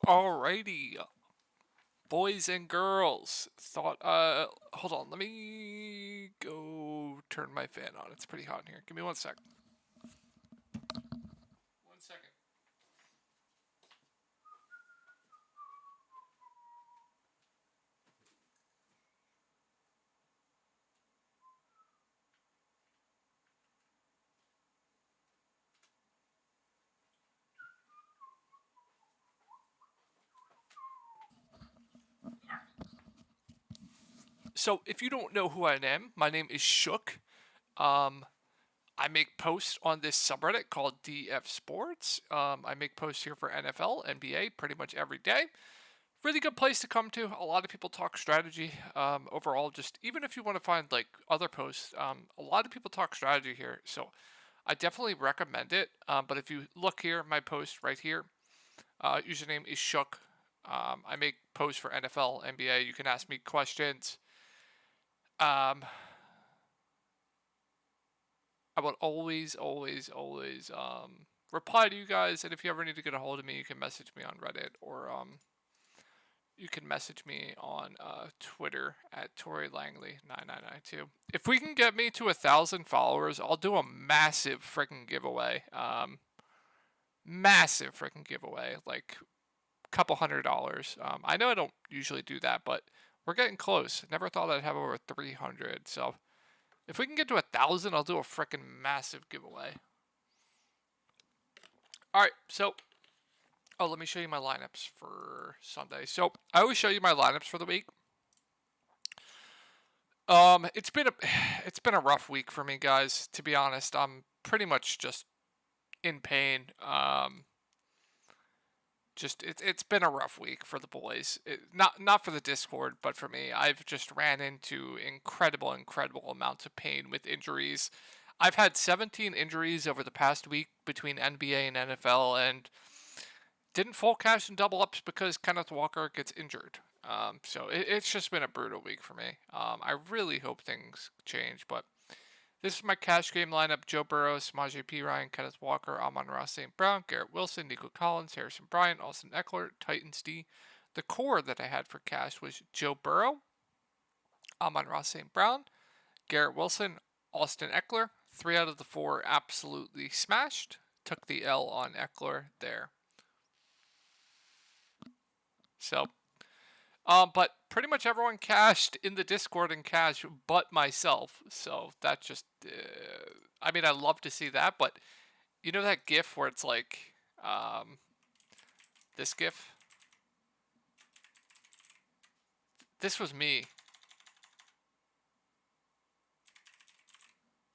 Alrighty, boys and girls. Hold on, let me go turn my fan on. It's pretty hot in here. Give me 1 sec. 1 second. So, if you don't know who I am, my name is Shook. Um, I make posts on this subreddit called DF Sports. I make posts here for NFL, NBA pretty much every day. Really good place to come to. A lot of people talk strategy. Overall, just even if you want to find like other posts, a lot of people talk strategy here. So I definitely recommend it. But if you look here, my post right here, username is Shook. I make posts for NFL, NBA. You can ask me questions. Um, I will always reply to you guys. And if you ever need to get a hold of me, you can message me on Reddit or you can message me on Twitter at Tori Langley9992. If we can get me to 1,000 followers, I'll do a massive freaking giveaway. Massive freaking giveaway, like a couple $100. I know I don't usually do that, but we're getting close. Never thought I'd have over 300. So if we can get to 1,000, I'll do a freaking massive giveaway. All right, so let me show you my lineups for Sunday. So I always show you my lineups for the week. It's been a rough week for me, guys. To be honest, I'm pretty much just in pain. It's been a rough week for the boys. Not for the Discord, but for me. I've just ran into incredible amounts of pain with injuries. I've had 17 injuries over the past week between NBA and NFL, and didn't full cash and double ups because Kenneth Walker gets injured. So it's just been a brutal week for me. I really hope things change, but this is my cash game lineup: Joe Burrow, Samaje Perine, Kenneth Walker, Amon-Ra St. Brown, Garrett Wilson, Nico Collins, Harrison Bryant, Austin Eckler, Titans D. The core that I had for cash was Joe Burrow, Amon-Ra St. Brown, Garrett Wilson, Austin Eckler. 3 out of the 4 absolutely smashed. Took the L on Eckler there. So but pretty much everyone cashed in the Discord and cash but myself. So that just, I mean, I love to see that, but you know that GIF where it's like, this GIF? This was me.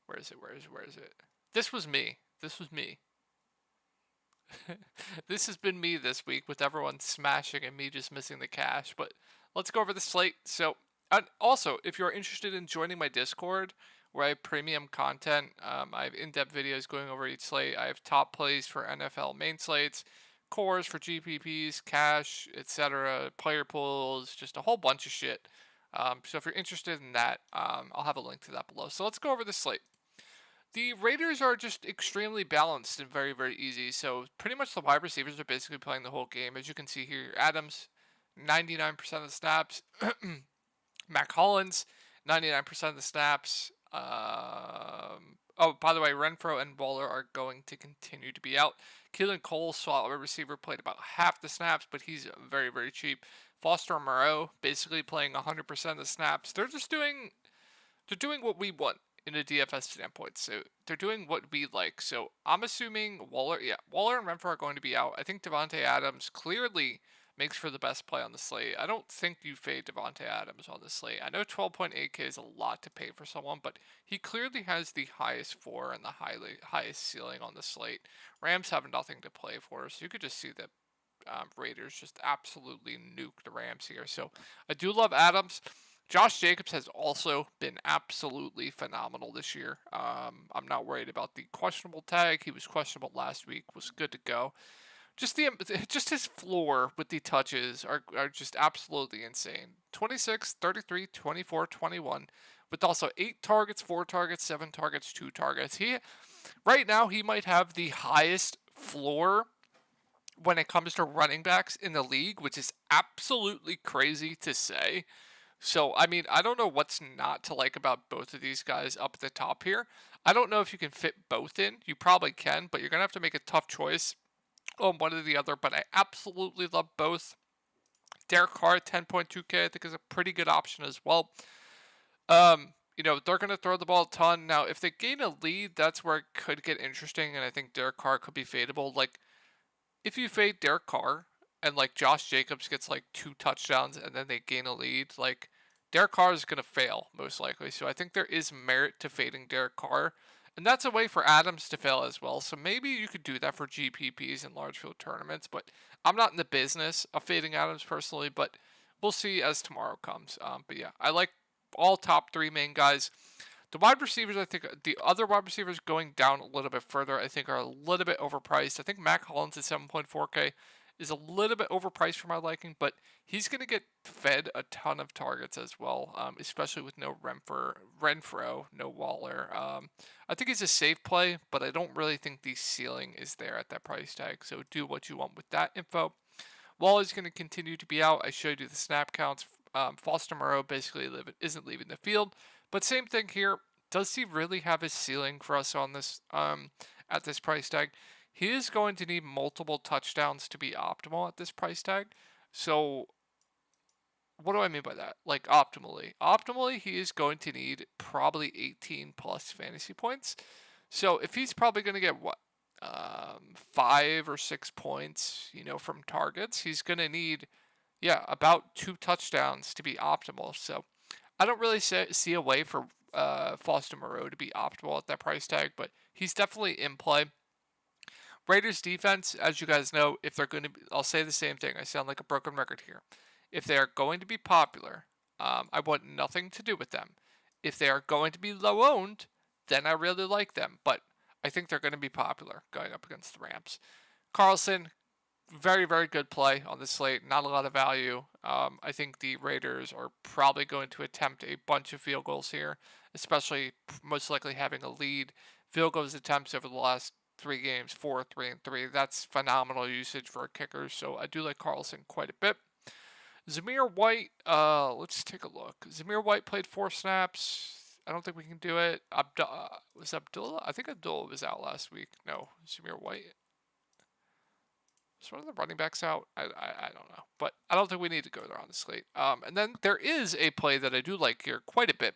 Where is it? This was me. This was me. This has been me this week with everyone smashing and me just missing the cash. But let's go over the slate. So, and also, if you're interested in joining my Discord, where I have premium content, I have in-depth videos going over each slate. I have top plays for NFL main slates, cores for GPPs, cash, etc., player pools, just a whole bunch of shit. So if you're interested in that, I'll have a link to that below. So let's go over the slate. The Raiders are just extremely balanced and very easy. So pretty much the wide receivers are basically playing the whole game. As you can see here, Adams, 99% of the snaps. Mac Hollins, 99% of the snaps. Oh, by the way, Renfro and Waller are going to continue to be out. Keelan Cole, slot receiver, played about half the snaps, but he's very cheap. Foster Moreau, basically playing 100% of the snaps. They're doing what we want in a DFS standpoint. So they're doing what we like. So I'm assuming Waller and Renfro are going to be out. I think Devontae Adams clearly makes for the best play on the slate. I don't think you fade Devontae Adams on the slate. I know 12.8K is a lot to pay for someone, but he clearly has the highest floor and the highest ceiling on the slate. Rams have nothing to play for, so you could just see that Raiders just absolutely nuke the Rams here. So I do love Adams. Josh Jacobs has also been absolutely phenomenal this year. I'm not worried about the questionable tag. He was questionable last week, was good to go. Just his floor with the touches are just absolutely insane. 26, 33, 24, 21, with also 8 targets, 4 targets, 7 targets, 2 targets. Right now he might have the highest floor when it comes to running backs in the league, which is absolutely crazy to say. So, I mean, I don't know what's not to like about both of these guys up at the top here. I don't know if you can fit both in. You probably can, but you're going to have to make a tough choice on one or the other. But I absolutely love both. Derek Carr, 10.2K, I think is a pretty good option as well. They're going to throw the ball a ton. Now, if they gain a lead, that's where it could get interesting, and I think Derek Carr could be fadeable. Like, if you fade Derek Carr and like Josh Jacobs gets like 2 touchdowns and then they gain a lead, like Derek Carr is going to fail most likely. So I think there is merit to fading Derek Carr. And that's a way for Adams to fail as well. So maybe you could do that for GPPs and large field tournaments. But I'm not in the business of fading Adams personally, but we'll see as tomorrow comes. But yeah, I like all top 3 main guys. The wide receivers, I think the other wide receivers going down a little bit further, I think are a little bit overpriced. I think Mac Hollins at 7.4K is a little bit overpriced for my liking, but he's going to get fed a ton of targets as well, especially with no Renfro, no Waller. I think he's a safe play, but I don't really think the ceiling is there at that price tag. So do what you want with that info. Waller's going to continue to be out. I showed you the snap counts. Foster Moreau basically isn't leaving the field. But same thing here. Does he really have his ceiling for us on this at this price tag? He is going to need multiple touchdowns to be optimal at this price tag. So what do I mean by that? Like optimally. Optimally, he is going to need probably 18 plus fantasy points. So if he's probably going to get 5 or 6 points, from targets, he's going to need about 2 touchdowns to be optimal. So I don't really see a way for Foster Moreau to be optimal at that price tag, but he's definitely in play. Raiders defense, as you guys know, if they're going to I'll say the same thing. I sound like a broken record here. If they are going to be popular, I want nothing to do with them. If they are going to be low owned, then I really like them. But I think they're going to be popular going up against the Rams. Carlson, very, very good play on the slate. Not a lot of value. I think the Raiders are probably going to attempt a bunch of field goals here, especially most likely having a lead. Field goals attempts over the last 3 games, 4, 3, and 3. That's phenomenal usage for a kicker, so I do like Carlson quite a bit. Zamir White, let's take a look. Zamir White played 4 snaps. I don't think we can do it. Was Abdullah? I think Abdullah was out last week. No, Zamir White. Is one of the running backs out? I don't know. But I don't think we need to go there on the slate. And then there is a play that I do like here quite a bit.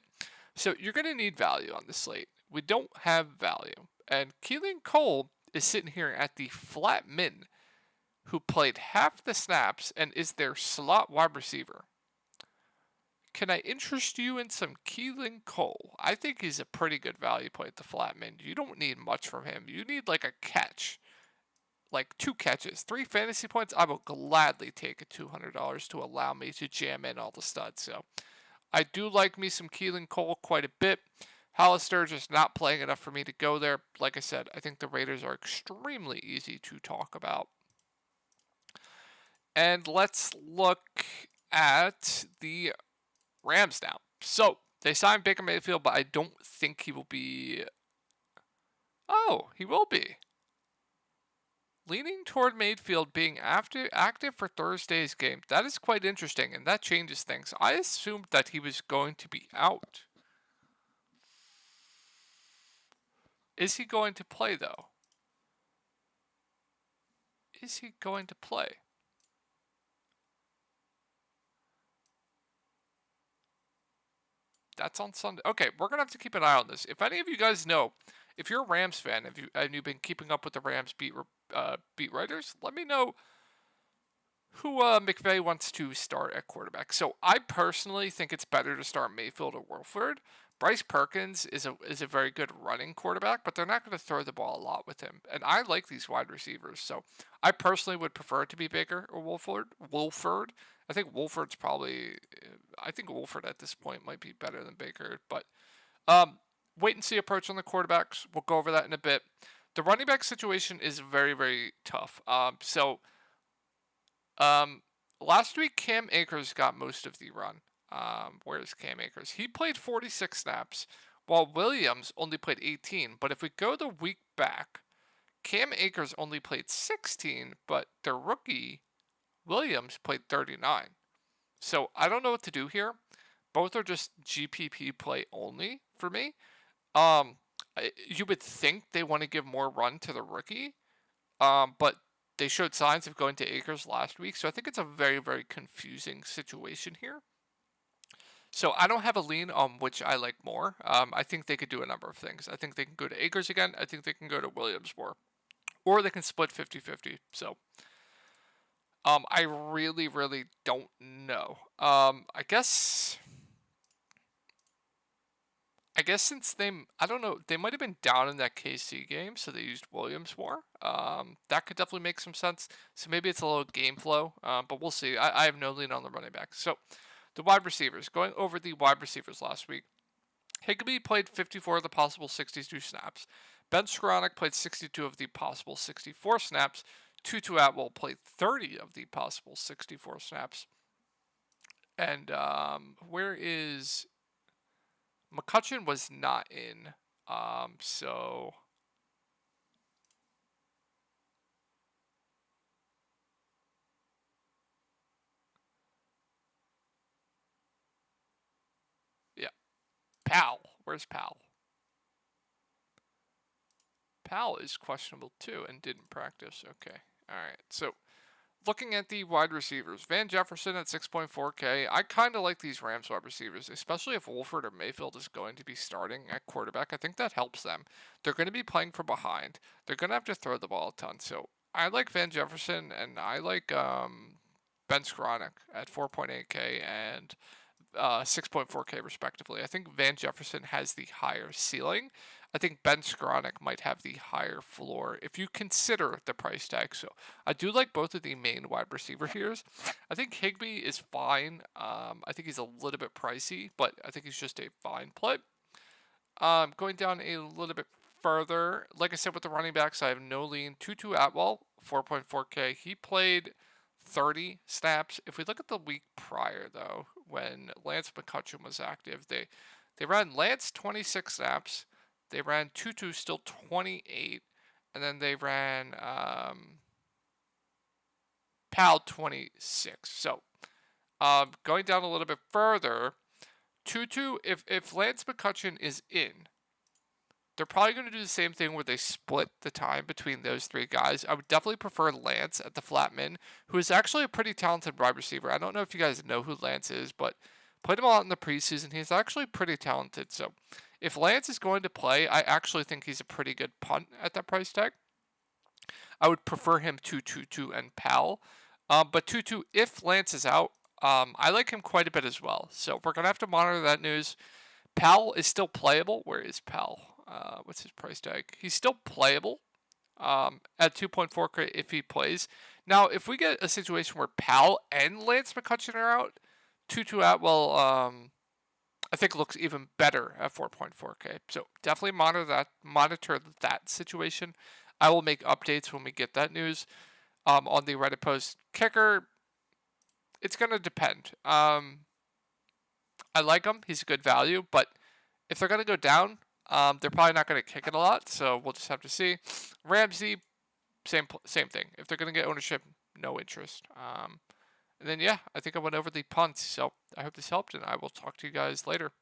So you're going to need value on the slate. We don't have value. And Keelan Cole is sitting here at the flat min, who played half the snaps and is their slot wide receiver. Can I interest you in some Keelan Cole? I think he's a pretty good value play at the flat min. You don't need much from him. You need like a catch. Like 2 catches, 3 fantasy points. I will gladly take a $200 to allow me to jam in all the studs. So I do like me some Keelan Cole quite a bit. Hollister just not playing enough for me to go there. Like I said, I think the Raiders are extremely easy to talk about. And let's look at the Rams now. So they signed Baker Mayfield, but I don't think he will be. Oh, he will be. Leaning toward Mayfield being active for Thursday's game. That is quite interesting, and that changes things. I assumed that he was going to be out. Is he going to play, though? Is he going to play? That's on Sunday. Okay, we're going to have to keep an eye on this. If any of you guys know, if you're a Rams fan and you've been keeping up with the Rams beat writers, let me know who McVay wants to start at quarterback. So I personally think it's better to start Mayfield or Wolford. Bryce Perkins is a very good running quarterback, but they're not going to throw the ball a lot with him. And I like these wide receivers, so I personally would prefer it to be Baker or Wolford. I think Wolford at this point might be better than Baker, but wait and see approach on the quarterbacks. We'll go over that in a bit. The running back situation is very, very tough. Last week Cam Akers got most of the run. Where's Cam Akers? He played 46 snaps, while Williams only played 18. But if we go the week back, Cam Akers only played 16, but their rookie, Williams, played 39. So I don't know what to do here. Both are just GPP play only for me. You would think they want to give more run to the rookie, but they showed signs of going to Akers last week. So I think it's a very, very confusing situation here. So I don't have a lean on which I like more. I think they could do a number of things. I think they can go to Akers again. I think they can go to Williams more. Or they can split 50-50. So I really, really don't know. I guess since I don't know, they might have been down in that KC game, so they used Williams more. That could definitely make some sense. So maybe it's a little game flow, but we'll see. I have no lean on the running back. So the wide receivers, going over the wide receivers last week. Higbee played 54 of the possible 62 snaps. Ben Skowronek played 62 of the possible 64 snaps. Tutu Atwell played 30 of the possible 64 snaps. And where is... McCutcheon was not in. So... yeah. Powell. Where's Powell? Powell is questionable too and didn't practice. Okay. All right. So looking at the wide receivers, Van Jefferson at 6.4K. I kind of like these Rams wide receivers, especially if Wolford or Mayfield is going to be starting at quarterback. I think that helps them. They're going to be playing from behind. They're going to have to throw the ball a ton. So I like Van Jefferson and I like Ben Skowronek at 4.8K and 6.4K respectively. I think Van Jefferson has the higher ceiling. I think Ben Skowronek might have the higher floor if you consider the price tag. So I do like both of the main wide receiver here. I think Higbee is fine. I think he's a little bit pricey, but I think he's just a fine play. Going down a little bit further, like I said with the running backs, I have no lean. Tutu Atwell, 4.4K. He played 30 snaps. If we look at the week prior, though, when Lance McCutcheon was active, they ran Lance 26 snaps. They ran Tutu still 28, and then they ran Powell 26. So going down a little bit further, Tutu, if Lance McCutcheon is in, they're probably going to do the same thing where they split the time between those three guys. I would definitely prefer Lance at the flat min, who is actually a pretty talented wide receiver. I don't know if you guys know who Lance is, but played him a lot in the preseason. He's actually pretty talented. So if Lance is going to play, I actually think he's a pretty good punt at that price tag. I would prefer him to Tutu and Powell. But Tutu, if Lance is out, I like him quite a bit as well. So we're going to have to monitor that news. Powell is still playable. Where is Powell? What's his price tag? He's still playable at 2.4K if he plays. Now, if we get a situation where Powell and Lance McCutcheon are out, Tutu Atwell, I think looks even better at 4.4K. So definitely monitor that situation. I will make updates when we get that news on the Reddit post. Kicker, it's going to depend. I like him. He's a good value, but if they're going to go down, they're probably not going to kick it a lot, so we'll just have to see. Ramsey, same thing. If they're going to get ownership, no interest. And then, yeah, I think I went over the punts, so I hope this helped, and I will talk to you guys later.